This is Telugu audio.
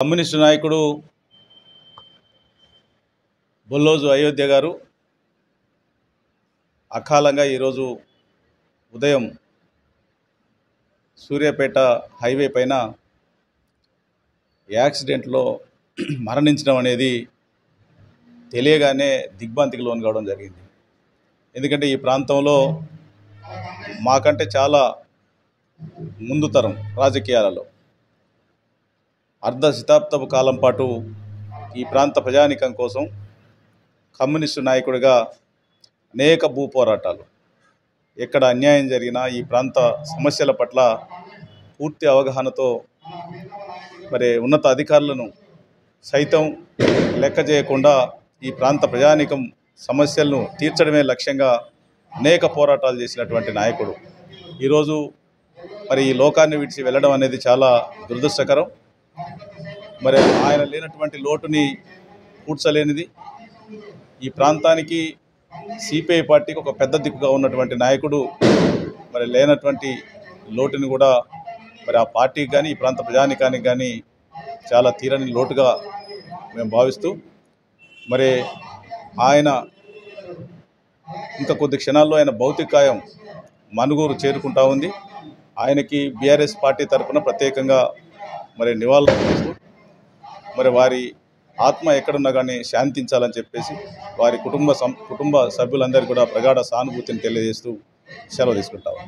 కమ్యూనిస్టు నాయకుడు బొల్లోజు అయోధ్య గారు అకాలంగా ఈరోజు ఉదయం సూర్యాపేట హైవే పైన యాక్సిడెంట్లో మరణించడం అనేది తెలియగానే దిగ్భ్రాంతికి లోను కావడం జరిగింది. ఎందుకంటే ఈ ప్రాంతంలో మాకంటే చాలా ముందు తరం రాజకీయాలలో అర్ధ శతాబ్దపు కాలం పాటు ఈ ప్రాంత ప్రజానీకం కోసం కమ్యూనిస్టు నాయకుడిగా అనేక భూ పోరాటాలు, ఎక్కడ అన్యాయం జరిగినా ఈ ప్రాంత సమస్యల పట్ల పూర్తి అవగాహనతో ఉన్నత అధికారులను సైతం లెక్క చేయకుండా ఈ ప్రాంత ప్రజానీకం సమస్యలను తీర్చడమే లక్ష్యంగా అనేక పోరాటాలు చేసినటువంటి నాయకుడు ఈరోజు ఈ లోకాన్ని విడిచి వెళ్ళడం అనేది చాలా దురదృష్టకరం. ఆయన లేనటువంటి లోటుని పూడ్చలేనిది. ఈ ప్రాంతానికి సిపిఐ పార్టీకి ఒక పెద్ద దిక్కుగా ఉన్నటువంటి నాయకుడు లేనటువంటి లోటుని కూడా ఆ పార్టీకి కానీ ఈ ప్రాంత ప్రజానీకానికి కానీ చాలా తీరని లోటుగా మేము భావిస్తూ ఆయన ఇంకా కొద్ది క్షణాల్లో ఆయన భౌతికాయం మనుగూరు చేరుకుంటా ఉంది. ఆయనకి బీఆర్ఎస్ పార్టీ తరఫున ప్రత్యేకంగా నివాళులు అర్పిస్తూ వారి ఆత్మ ఎక్కడున్నా కానీ శాంతించాలని చెప్పేసి వారి కుటుంబ సభ్యులందరికీ కూడా ప్రగాఢ సానుభూతిని తెలియజేస్తూ సెలవు తీసుకుంటాము.